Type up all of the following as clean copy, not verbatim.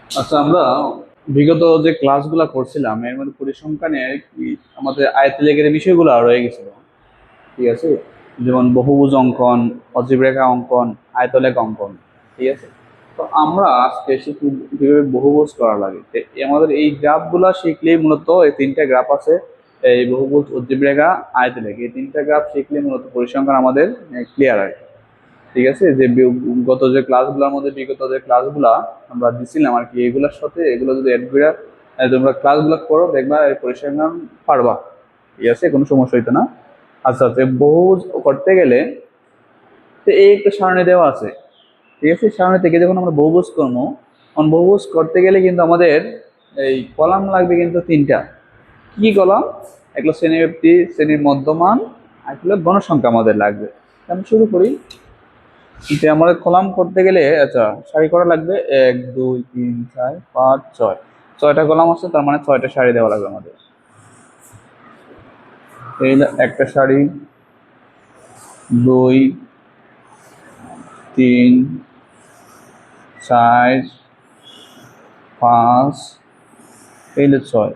আচ্ছা, আমরা বিগত যে ক্লাসগুলো করছিলাম এর মধ্যে পরিসংখ্যানে কি আমাদের আয়তলেখের বিষয়গুলো রয়ে গেছিল। ঠিক আছে, যেমন বহুভুজ অঙ্কন, অজীব রেখা অঙ্কন, আয়তলেখ অঙ্কন। ঠিক আছে, তো আমরা আজকে শিখি কিভাবে বহুভুজ করা লাগে। তো আমাদের এই গ্রাফগুলা শিখলেই মূলত এই তিনটা গ্রাফ আছে, এই বহুভুজ, অজীব রেখা, আয়তলেখ, এই তিনটা গ্রাফ শিখলে মূলত পরিসংখ্যান আমাদের ক্লিয়ার হয়। ঠিক আছে, যে গত যে ক্লাসগুলোর মধ্যে বিগত যে ক্লাসগুলা আমরা দিছিলাম আর কি, এগুলোর সাথে এগুলো যদি অ্যাড করে তোমরা ক্লাসগুলো করো, দেখবা এই পরিসংখ্যান পারবা। ঠিক আছে, কোনো সমস্যা হইতো না। আচ্ছা আচ্ছা, বহু করতে গেলে তো এই একটা সারণী দেওয়া আছে। ঠিক আছে, সারণী থেকে যখন আমরা বহুভুজ করবো, তখন বহুভুজ করতে গেলে কিন্তু আমাদের এই কলাম লাগবে কিন্তু তিনটা। কি কলাম? একটা শ্রেণী ব্যক্তি, শ্রেণীর মধ্যমান, আর হলো গণসংখ্যা আমাদের লাগবে। আমি শুরু করি। যে আমাদের কলাম করতে গেলে, আচ্ছা, সারি করা লাগবে 1 2 3 4 5 6, ছয়টা কলাম আছে, তার মানে ছয়টা সারি দেওয়া লাগবে আমাদের। এই একটা সারি, 2 3 4 5, এই 6।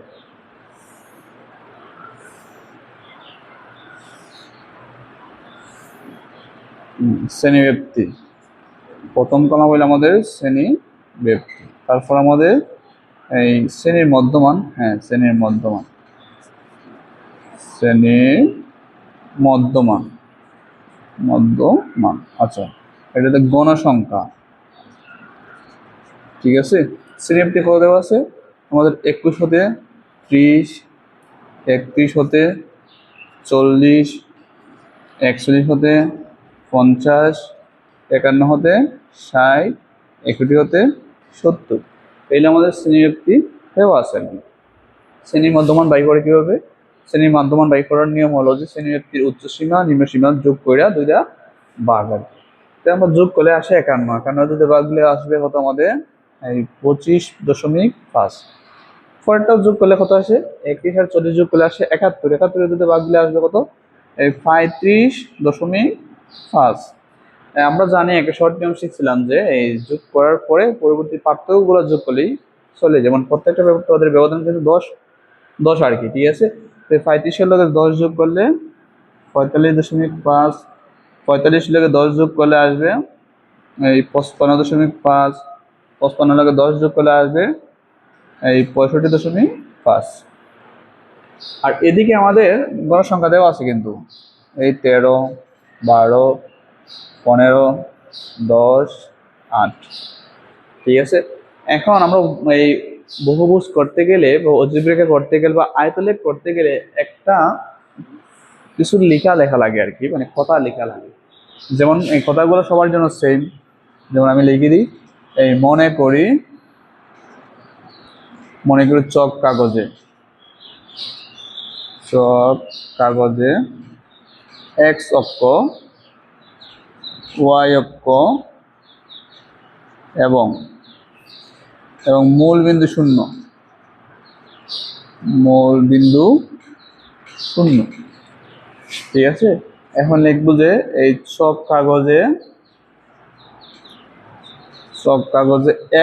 শ্রেণী ব্যক্তি, প্রথম কলাম হইলো আমাদের শ্রেণী ব্যক্তি। তারপর আমাদের এই শ্রেণীর মধ্যমান, হ্যাঁ শ্রেণীর মধ্যমান, শ্রেণীর মধ্যমান, মধ্যমান। আচ্ছা, এটাতে গণসংখ্যা। ঠিক আছে, শ্রেণীবৃত্তি কত দেওয়া আছে আমাদের? 21 হতে 30, 31 হতে 40, 41 হতে 50, 51 হতে 60, 61 হতে 70। এইগুলো আমাদের শ্রেণীবৃত্তি দেওয়া আছে আর কি। শ্রেণীর মধ্যমান বাই করে কিভাবে? শ্রেণীর মধ্যমান বাই করার নিয়ম হলো যে শ্রেণীবৃত্তির উচ্চ সীমা নিম্ন সীমা যোগ করে দুইটা ভাগ আর কি। আমরা যোগ করলে আসে 51, 51 দুটো ভাগ দিলে আসবে কত আমাদের? এই 25.5। পরেরটাও যোগ করলে কত আসে? 31 আর 40 যোগ করলে আসে 71, 71 দুটো ভাগ দিলে আসবে কত? এই 35.5। আমরা জানি একটা শর্ট নিয়ম শিখছিলাম যে এই যোগ করার পরে পরবর্তী পার্থক্যগুলো যোগ করলেই চলে, যেমন প্রত্যেকটা ওদের ব্যবধান কিন্তু 10 10 আর কি। ঠিক আছে, তো 35-এর লগে 10 যোগ করলে 45.5, 45 লগে 10 যোগ করলে আসবে এই 55.5, 55 লগে 10 যোগ করলে আসবে এই 65.5। আর এদিকে আমাদের গণসংখ্যা দেওয়া আছে কিন্তু, এই 13, 12, 15, 10, 8। ঠিক আছে, এখন আমরা এই বহুভুজ করতে গেলে বা অজীব রেখা করতে গেলে বা আয়তলেখ করতে গেলে একটা কিছু লেখা লেখা লাগে আর কি, মানে কথা লেখা লাগে। যেমন এই কথাগুলো সবার জন্য সেম। যেমন আমি লিখে দিই, এই মনে করি চক কাগজে, চক কাগজে এক্স অক্ষ, ওয়াই অক্ষ এবং এবং মূল বিন্দু শূন্য, মূল বিন্দু শূন্য। ঠিক আছে, এখন লিখবো যে এই চক কাগজে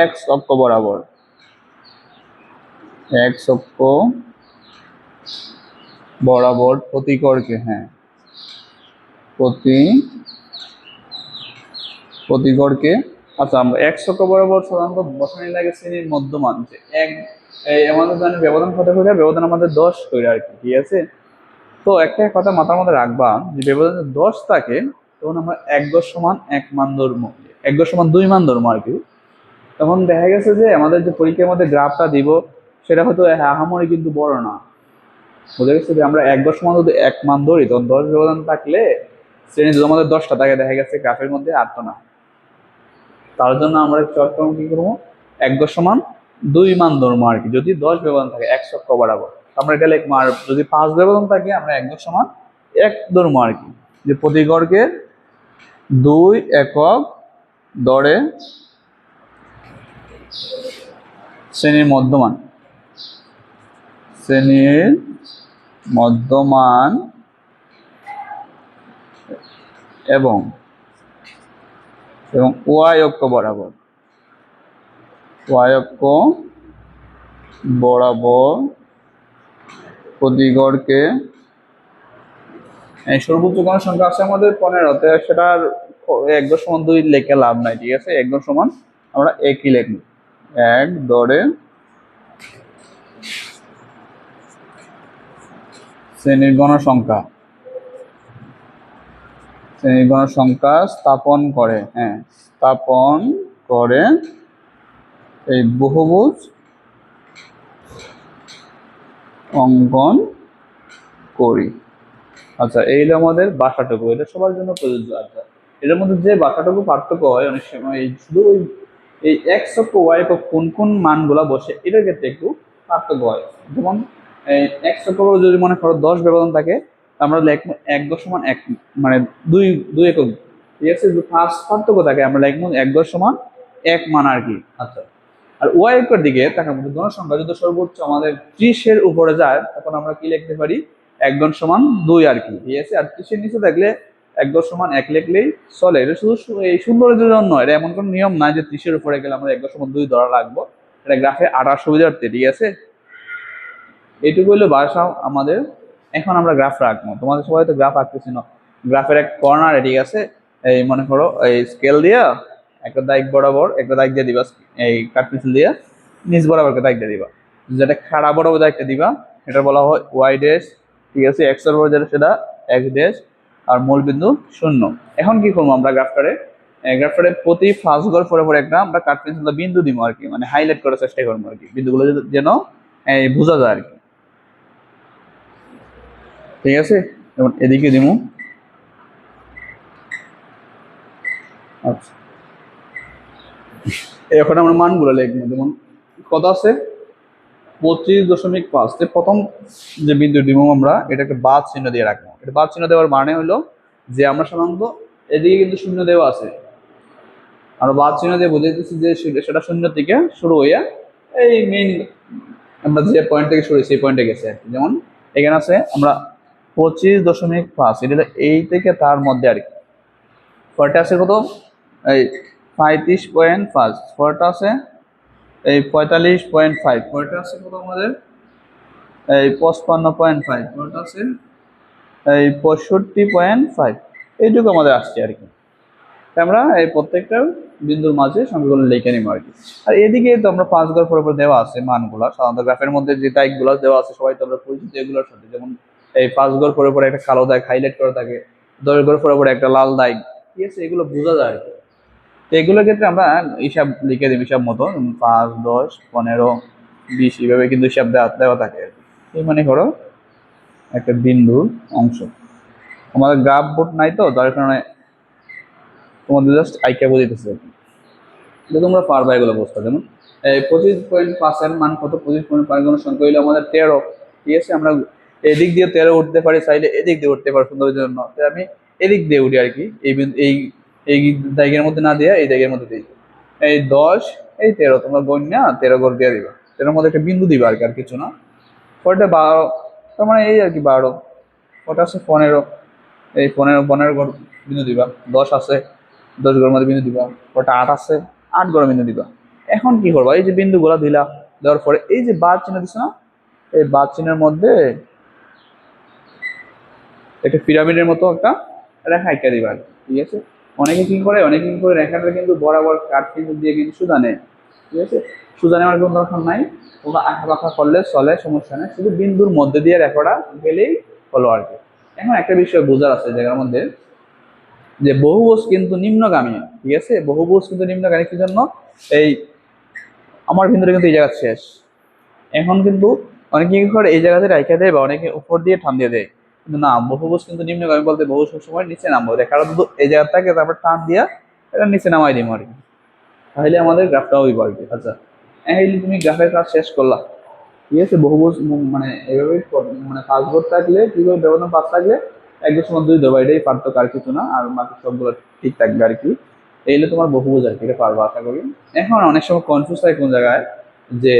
এক্স অক্ষ বরাবর, এক্স অক্ষ বরাবর প্রতিকরকে, হ্যাঁ প্রতিকরকে। আচ্ছা, আমরা এক্স অক্ষ বরাবর সাধারণত বসানি লাগে শ্রেণীর মধ্যমান, যে এক এই আমাদের জানি ব্যবধান কত করে? ব্যবধান আমাদের 10 করে আর কি। ঠিক আছে, তো একটা কথা মাথার মধ্যে রাখবা, যে ব্যবধান 10 থাকে তখন আমরা 1 গজ সমান 1 মান ধরবো, 1 গজ সমান 2 মান ধরবো আর কি। তখন দেখা গেছে যে আমাদের যে পরীক্ষার মধ্যে গ্রাফটা দিব সেটা হয়তো আহামরি কিন্তু বড় না। বুঝে গেছে যে আমরা 1 গজ সমান যদি 1 মান ধরি, তখন 10 ব্যবধান থাকলে শ্রেণী যদি আমাদের 10টা থাকে, দেখা গেছে গ্রাফের মধ্যে 8টা না। তার জন্য আমরা চট করবো, কি করবো? 1 গজ সমান 2 মান ধরবো আর কি, যদি 10 ব্যবধান থাকে 1 অক্ষ বরাবর। আমরা এটা লিখবো। আর যদি 5 ব্যবধান থাকে আমরা 1 গজ সমান 1 ধরবো আর কি, যে প্রতিগড়কে 2 একক দরে শ্রেণীর মধ্যমান, শ্রেণীর মধ্যমান এবং এবং ওয়াই অক্ষ বরাবর, ওয়াই অক্ষ বরাবর প্রতিগড়কে এই সর্বোচ্চ কোন সংখ্যা আছে আমাদের 15তে, সেটার 1.2 লিখে লাভ নাই, ঠিক আছে। 1 আমরা একই লিখব, 1 ধরে শ্রেণীর গণসংখ্যা স্থাপন করে, স্থাপন করে এই বহুভুজ অঙ্কন করি। আচ্ছা, এই হলো আমাদের বাসাটুকু, এটা সবার জন্য প্রযোজ্য। আচ্ছা, এটার মধ্যে যে বাসাটুকু পার্থক্য হয় অনেক সময় শুধু এই এক্স অক্ষ ওয়াই অক্ষ কোন কোন মানগুলা বসে এটার ক্ষেত্রে একটু পার্থক্য হয়। যেমন এই এক্স অক্ষ যদি মনে করো 10 ব্যবধান থাকে, আমরা লিখবো 1.1 মানে দুই একক, ঠিক আছে। যদি ফার্স্ট পার্থক্য থাকে আমরা লিখবো 1.1 মান আর কি। আচ্ছা, আর ওয়াই অক্ষের দিকে তাকাবো, গণসংখ্যা যদি সর্বোচ্চ আমাদের 30-এর উপরে যায় তখন আমরা কি লিখতে পারি 1.2 আর কি, ঠিক আছে। আর 30-এর নিচে থাকলে 1.1 লিখলেই চলে। এটা শুধু এই সৌন্দর্যের জন্য, এটা এমন কোনো নিয়ম নাই যে 30-এর উপরে গেলে আমরা 1.2 ধরা রাখবো। এটা গ্রাফে আটার সুবিধার্থে, ঠিক আছে। এইটুকু হলো ভাষা আমাদের। এখন আমরা গ্রাফ রাখবো, তোমাদের সবাই তো গ্রাফ আঁকতেছি না। গ্রাফের এক কর্নারে, ঠিক আছে, এই মনে করো এই স্কেল দিয়া একটা দাগ বরাবর একটা দাগ দিয়ে দিবা, এই কাঠ পেন্সিল দিয়ে নিচ বরাবর একটা দাগ দিয়ে দিবা, যেটা খাড়া বরাবর দাগটা দিবা এটা বলা হয় ওয়াই ড্যাশ, ঠিক আছে। এক্স এর বরাবর যেটা সেটা এক্স ড্যাশ, আর মূল বিন্দু 0। এখন কি করবো আমরা গ্রাফটারে প্রতি ফার্স্ট ঘর পরে পরে একটা আমরা কাঠ পেন্সিল বিন্দু দিব আর কি, মানে হাইলাইট করার চেষ্টা করবো আর কি, বিন্দুগুলো যেন বোঝা যায় আর কি, ঠিক আছে। যেমন এদিকে দিব। আচ্ছা, এখন আমরা মানগুলো লিখবো। যেমন কত আছে 25.5, প্রথম যে বিন্দু দিব আমরা এটাকে বাদ চিহ্ন দিয়ে রাখবো। এটা বাদ চিহ্ন দেওয়ার মানে হলো যে আমরা সাধারণত এদিকে কিন্তু শূন্য দেওয়া আছে, আমরা বাদ চিহ্ন দিয়ে বুঝাইতেছি যে সেটা শূন্য থেকে শুরু হইয়া এই মেইন আমরা যে পয়েন্ট থেকে শুরু সেই পয়েন্টে গেছে আর কি। যেমন এখানে আছে আমরা 25.5, এটা এই থেকে তার মধ্যে আর কি। পরেরটা আছে কত এই 35.5, পরেরটা আছে এই 45.5, পরেরটা আছে কত আমাদের এই 55.5, পরেরটা আছে এই 65.5। এইটুকু আমাদের আসছে আর কি। আমরা এই প্রত্যেকটা বিন্দুর মাঝে সংখ্যাগুলো লিখে নিব আর কি। আর এদিকে তো আমরা 5 ঘর পর দেওয়া আছে মানগুলো, সাধারণত গ্রাফের মধ্যে যে তারিখগুলো দেওয়া আছে সবাই তো আমরা পরিচিত এগুলোর সাথে। যেমন এই 5 ঘর পরে একটা কালো দাগ হাইলাইট করা থাকে, 10 ঘর পরে একটা লাল দাগ, ঠিক আছে, এগুলো বোঝা যায় আর কি। তো এগুলোর ক্ষেত্রে আমরা হিসাব লিখে দিই, হিসাব মতো 5, 10, 15, 20 এইভাবে কিন্তু হিসাব দেওয়া থাকে আর কি। এই মানে করো একটা বিন্দুর অংশ। আমাদের গ্রাফ বোর্ড নাই তো, যার কারণে তোমাদের জাস্ট আইকা বোঝাইতেছে আর কি, তোমরা পারবা এগুলো বুঝতে। যেমন 25.5 মান কত, 25.5 সংখ্যা হইলে আমাদের 13, ঠিক আছে। আমরা এদিক দিয়ে 13 উঠতে পারি, চাইলে এদিক দিয়ে উঠতে পারি সৌন্দর্যের জন্য, আমি এদিক দিয়ে উঠি আর কি। এই এই জায়গার মধ্যে না দিয়ে এই জায়গার মধ্যে দিই, এই 10 এই 13 তোমরা গণ্যা 13 ঘর দিয়ে দিবা, 13 মধ্যে একটা বিন্দু দিবা আর কি, আর কিছু না। পরটা 12, তার মানে এই আর কি 12। ওটা আছে 15, এই 15 ঘর বিন্দু দিবা। 10 আছে, 10 ঘরের মধ্যে বিন্দু দিবা। ওটা 8 আছে, 8 ঘরের বিন্দু দিবা। এখন কি করবা, এই যে বিন্দুগুলো দিলা, দেওয়ার পরে এই যে বাদ চিহ্ন দিছো না, এই বাদ চিহ্নের মধ্যে একটা পিরামিডের মতো একটা রেখা এঁকে দিবা, ঠিক আছে। অনেকে কি করে রেখাটা কিন্তু বরাবর কাঠ পেন্সিল দিয়ে কিন্তু সুদা নেয়, ঠিক আছে। সুদা নেওয়ার কোনো দরকার নাই, তোমরা আঁকা বাঁকা করলে চলে, সমস্যা নেই, শুধু বিন্দুর মধ্যে দিয়ে রেখাটা গেলেই হলো আর কি। এখন একটা বিষয় বোঝার আছে জায়গার মধ্যে, যে বহুভুজ কিন্তু নিম্নগামী, ঠিক আছে। বহুভুজ কিন্তু নিম্নগামী কি জন্য, এই আমার ভিতরে কিন্তু এই জায়গা শেষ। এখন কিন্তু অনেকে কি করে এই জায়গাতে রাইখা দেয় বা অনেকে উপর দিয়ে টান দিয়ে দেয়, কিন্তু না, বহুভুজ কিন্তু নিম্নগামী বলতে বহু সবসময় নিচে নামবো, রেখাটা শুধু এই জায়গা থেকে তারপর টান দিয়া এটা নিচে নামাই দিব আর কি, তাহলে আমাদের গ্রাফটা হইব আর কি। আচ্ছা, এই তুমি গ্রাফের কাজ শেষ করলা, ঠিক আছে। বহুভুজ মানে এইভাবে মানে 5 ঘর থাকলে কিভাবে ব্যবধান 5 থাকলে 1.2 দেবো, এটাই পার্থক্য আর কিছু না, আর বাকি সবগুলো ঠিক থাকবে আর কি। এইলে তোমার বহুভুজ আর কি, এটা পারবো আশা করি। এখন অনেক সময় কনফিউজ হয় কোন জায়গায়, যে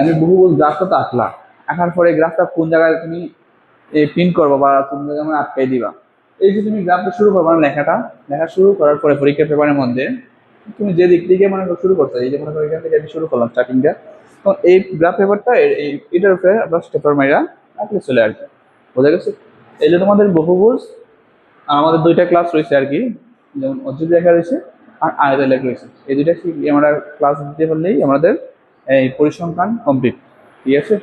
আমি বহুভুজ গ্রাফটা তো আঁকলাম, আঁকার পরে গ্রাফটা কোন জায়গায় তুমি পিন করবো বা কোন জায়গায় আমরা আটকাই দিবা। এই যে তুমি গ্রাফটা শুরু করবো না, লেখা শুরু করার পরে পরীক্ষার পেপারের মধ্যে তুমি যে দিক থেকে মনে করো শুরু করছো, এই যে মনে করো এখান থেকে আমি শুরু করলাম স্টার্টিংটা, তো এই গ্রাফ পেপারটা এটার উপরে আমরা স্টেপার মাইরা আঁকলে চলে আর কি। বোঝা গেছে? এই যে তোমাদের বহুভুজ আমাদের দুইটা ক্লাস রয়েছে আর কি, যেমন অজীব রেখা রয়েছে আর আয়তের লেখা রয়েছে, এই দুইটা আমরা ক্লাস দিতে পারলেই আমাদের এই পরিসংখ্যান কমপ্লিট। ঠিক আছে?